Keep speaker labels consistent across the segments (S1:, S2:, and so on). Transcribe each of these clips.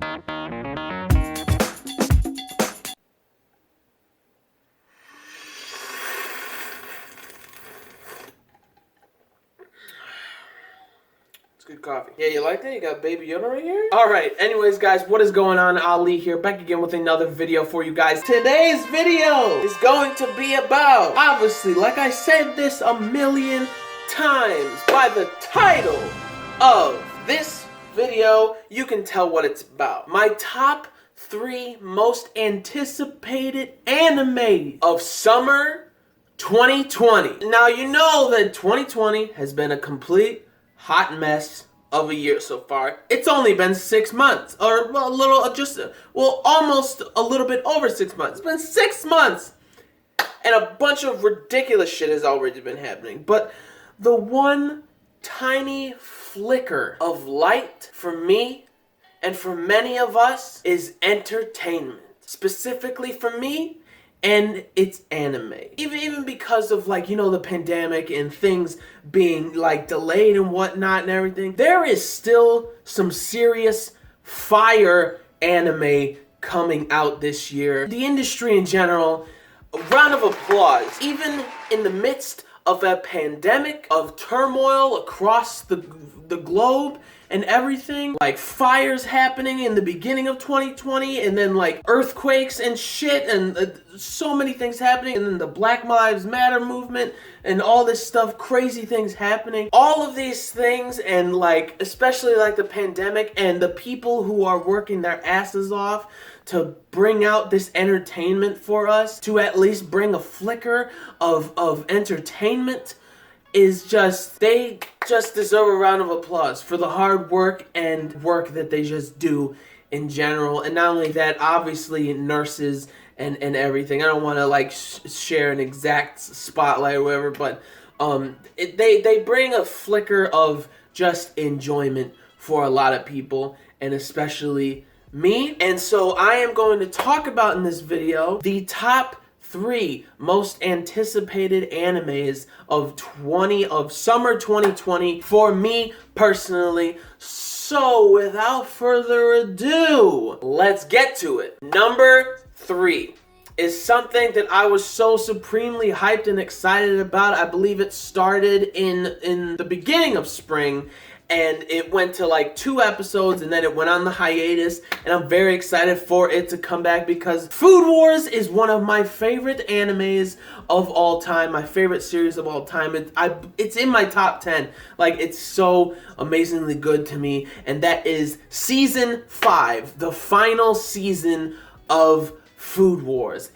S1: Good coffee. Yeah, you like that? You got Baby Yoda right here? Alright, anyways guys, what is going on? Ali here, back again with another video for you guys. Today's video is going to be about, obviously, like I said this a million times, by the title of this video, you can tell what it's about. My top 3 most anticipated anime of summer 2020. Now, you know that 2020 has been a complete hot mess of a year so far. It's only been 6 months, or a little, almost a little bit over 6 months. It's been 6 months, and a bunch of ridiculous shit has already been happening. But the one tiny flicker of light for me and for many of us is entertainment. Specifically for me, and it's anime. Even because of, like, you know, the pandemic and things being, like, delayed and whatnot and everything, there is still some serious fire anime coming out this year. The industry in general, a round of applause. Even in the midst of a pandemic, of turmoil across the globe and everything, like fires happening in the beginning of 2020, and then like earthquakes and shit, and so many things happening, and then the Black Lives Matter movement and all this stuff, crazy things happening. All of these things, and like especially like the pandemic and the people who are working their asses off to bring out this entertainment for us, to at least bring a flicker of entertainment, is just, they just deserve a round of applause for the hard work and work that they just do in general. And not only that, obviously nurses and everything. I don't want to like share an exact spotlight or whatever, but they bring a flicker of just enjoyment for a lot of people, and especially me. And so I am going to talk about in this video the top 3 most anticipated animes of summer 2020 for me personally. So without further ado, let's get to it. Number 3 is something that I was so supremely hyped and excited about. I believe it started in the beginning of spring, and it went to like 2 episodes, and then it went on the hiatus, and I'm very excited for it to come back because Food Wars is one of my favorite animes of all time, my favorite series of all time. It's in my top 10. Like, it's so amazingly good to me, and that is Season 5, the final season of Food Wars.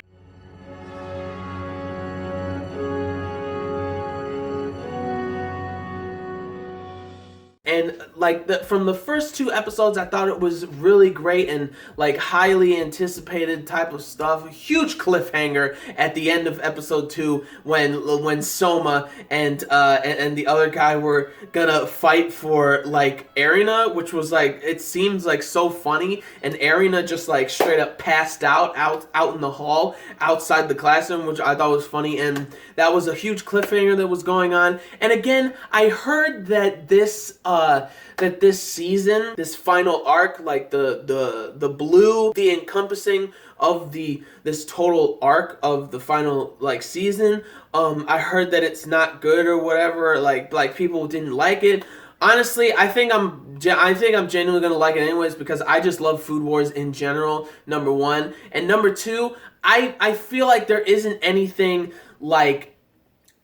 S1: And like from the first 2 episodes, I thought it was really great and like highly anticipated type of stuff. A huge cliffhanger at the end of episode 2 when Soma and the other guy were gonna fight for like Erina, which was like, it seems like so funny, and Erina just like straight up passed out in the hall outside the classroom, which I thought was funny, and that was a huge cliffhanger that was going on. And again, I heard that this season, this final arc, like the blue, the encompassing of this total arc of the final like season, I heard that it's not good or whatever, like people didn't like it. Honestly, I think I'm genuinely gonna like it anyways, because I just love Food Wars in general, number 1. And number 2, I feel like there isn't anything like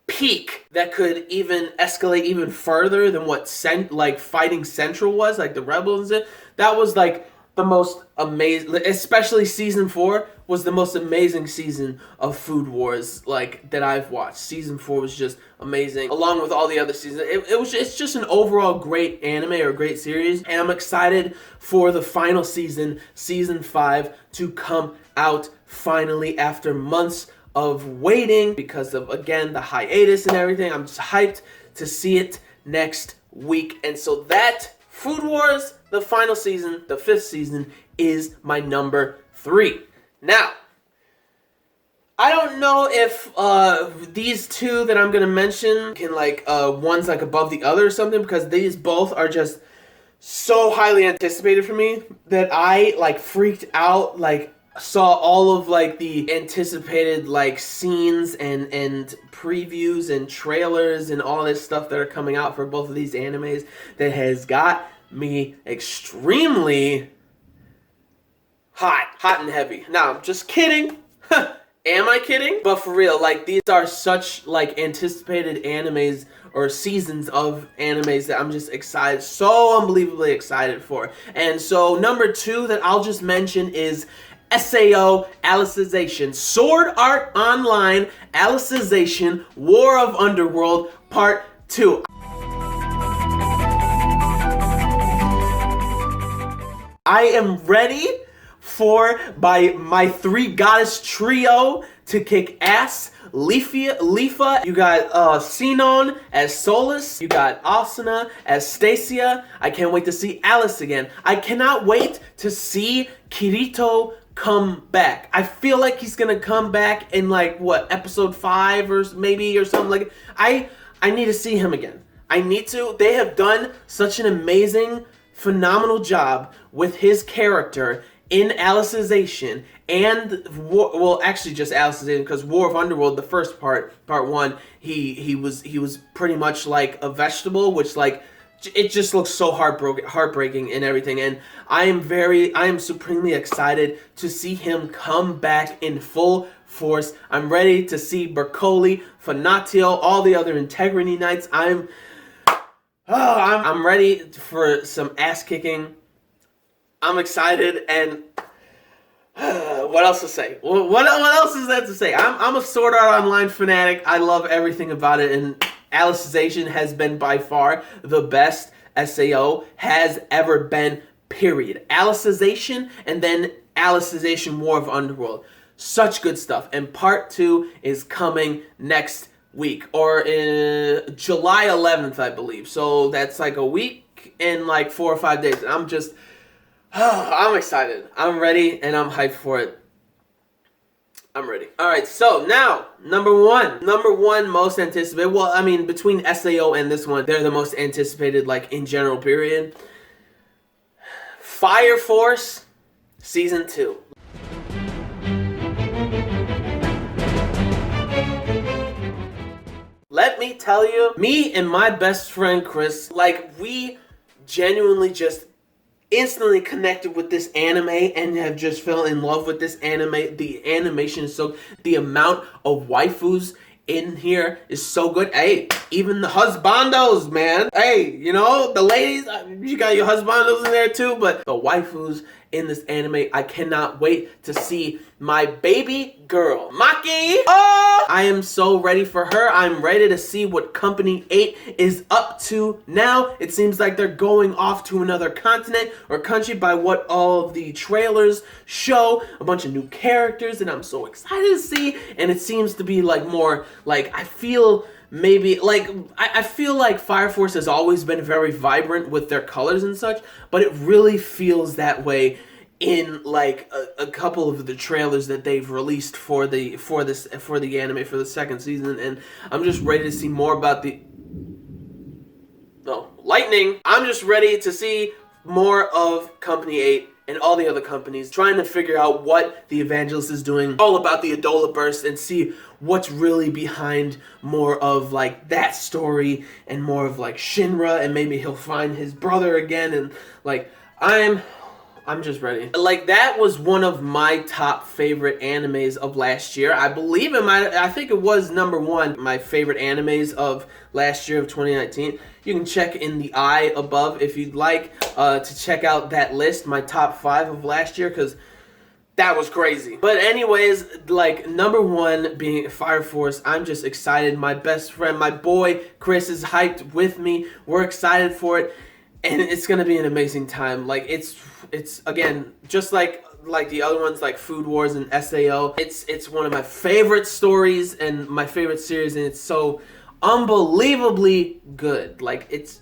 S1: peak that could even escalate even further than what Fighting Central was, like the Rebels. That was like the most amazing, especially season 4 was the most amazing season of Food Wars like that I've watched. Season 4 was just amazing, along with all the other seasons. It's just an overall great anime or great series, and I'm excited for the final season, season 5, to come out finally after months of waiting because of, again, the hiatus and everything. I'm just hyped to see it next week. And so that Food Wars, the final season, the 5th season, is my number 3. Now, I don't know if these 2 that I'm gonna mention can like one's like above the other or something, because these both are just so highly anticipated for me that I like freaked out, like saw all of like the anticipated like scenes and previews and trailers and all this stuff that are coming out for both of these animes that has got me extremely hot and heavy. Now, I'm just kidding. Am I kidding? But for real, like, these are such, like, anticipated animes or seasons of animes that I'm just excited, so unbelievably excited for. And so, number 2 that I'll just mention is SAO Alicization. Sword Art Online Alicization War of Underworld Part 2. I am ready for my 3 goddess trio to kick ass. Leafa, you got Sinon as Solus, you got Asuna as Stacia. I can't wait to see Alice again. I cannot wait to see Kirito come back. I feel like he's gonna come back in like what, episode 5 or maybe or something like. I need to see him again. I need to. They have done such an amazing, phenomenal job with his character in Alicization and actually just Alicization, because War of Underworld, the first part 1, he was pretty much like a vegetable, which like it just looks so heartbreaking and everything. And I am supremely excited to see him come back in full force. I'm ready to see Bercoli, Fanatio, all the other Integrity Knights. I'm ready for some ass kicking. I'm excited, and what else to say? What else is that to say? I'm a Sword Art Online fanatic. I love everything about it, and Alicization has been by far the best SAO has ever been, period. Alicization and then Alicization War of Underworld. Such good stuff. And part 2 is coming next week, or in July 11th, I believe. So that's like a week and like 4 or 5 days. And I'm excited. I'm ready, and I'm hyped for it. I'm ready. Alright, so now, number one most anticipated. Well, I mean, between SAO and this one, they're the most anticipated, like, in general, period. Fire Force Season 2. Let me tell you, me and my best friend Chris, like, we genuinely just instantly connected with this anime and have just fell in love with this anime. The animation is so, the amount of waifus in here is so good. Hey, even the husbandos, man. Hey, you know, the ladies, you got your husbandos in there too, but the waifus in this anime, I cannot wait to see my baby girl, Maki. Oh, I am so ready for her. I'm ready to see what Company 8 is up to now. It seems like they're going off to another continent or country by what all of the trailers show. A bunch of new characters, and I'm so excited to see. And it seems to be like more like, I feel maybe like I feel like Fire Force has always been very vibrant with their colors and such, but it really feels that way in like a couple of the trailers that they've released for the anime for the second season. And I'm just ready to see more about the lightning. I'm just ready to see more of Company 8 and all the other companies trying to figure out what the Evangelist is doing, all about the Adola Burst, and see what's really behind more of like that story and more of like Shinra, and maybe he'll find his brother again. And like I'm just ready. Like, that was one of my top favorite animes of last year. I believe I think it was number 1, my favorite animes of last year of 2019. You can check in the eye above if you'd like to check out that list, my top 5 of last year, because that was crazy. But anyways, like, number 1 being Fire Force, I'm just excited. My best friend, my boy Chris, is hyped with me. We're excited for it, and it's gonna be an amazing time. Like, it's again, just like the other ones, like Food Wars and SAO. It's one of my favorite stories and my favorite series, and it's so unbelievably good. Like, it's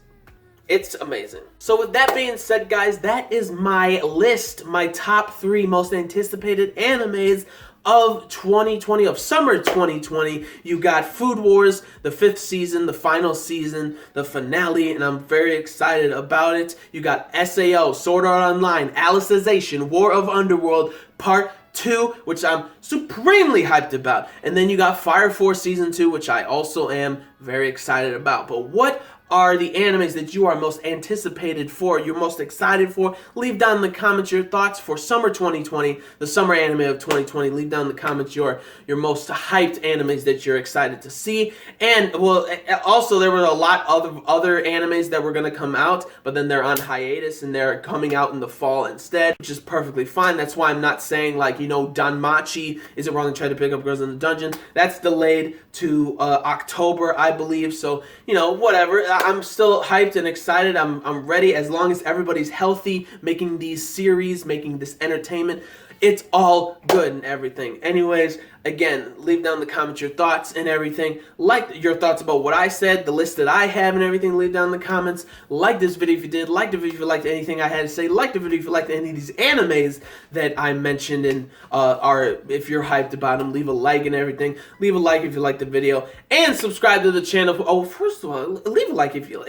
S1: amazing. So with that being said, guys, that is my list, my top 3 most anticipated animes of 2020, of summer 2020. You got Food Wars, the 5th season, the final season, the finale, and I'm very excited about it. You got SAO, Sword Art Online, Alicization, War of Underworld, Part 2, which I'm supremely hyped about. And then you got Fire Force Season 2, which I also am very excited about. But what are the animes that you are most anticipated for, you're most excited for? Leave down in the comments your thoughts for summer 2020, the summer anime of 2020. Leave down in the comments your most hyped animes that you're excited to see. And well, also there were a lot of other animes that were going to come out, but then they're on hiatus and they're coming out in the fall instead, which is perfectly fine. That's why I'm not saying, like, you know, Danmachi, is it wrong to try to pick up girls in the dungeon? That's delayed to October, I believe. So, you know, whatever. I'm still hyped and excited. I'm ready, as long as everybody's healthy, making these series, making this entertainment. It's all good and everything. Anyways, again, leave down in the comments your thoughts and everything. Like your thoughts about what I said, the list that I have and everything. Leave down in the comments. Like this video if you did. Like the video if you liked anything I had to say. Like the video if you liked any of these animes that I mentioned, and if you're hyped about them, leave a like and everything. Leave a like if you liked the video, and subscribe to the channel. Oh, first of all, leave a like if you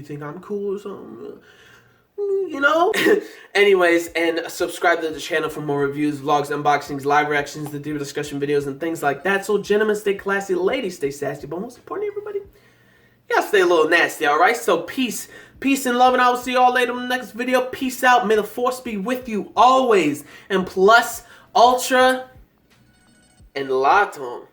S1: think I'm cool or something, you know. Anyways, and subscribe to the channel for more reviews, vlogs, unboxings, live reactions, the deeper discussion videos, and things like that. So gentlemen, stay classy, ladies, stay sassy, but most importantly, everybody, y'all stay a little nasty, alright? So peace and love, and I will see y'all later in the next video. Peace out. May the force be with you always, and plus ultra and laton.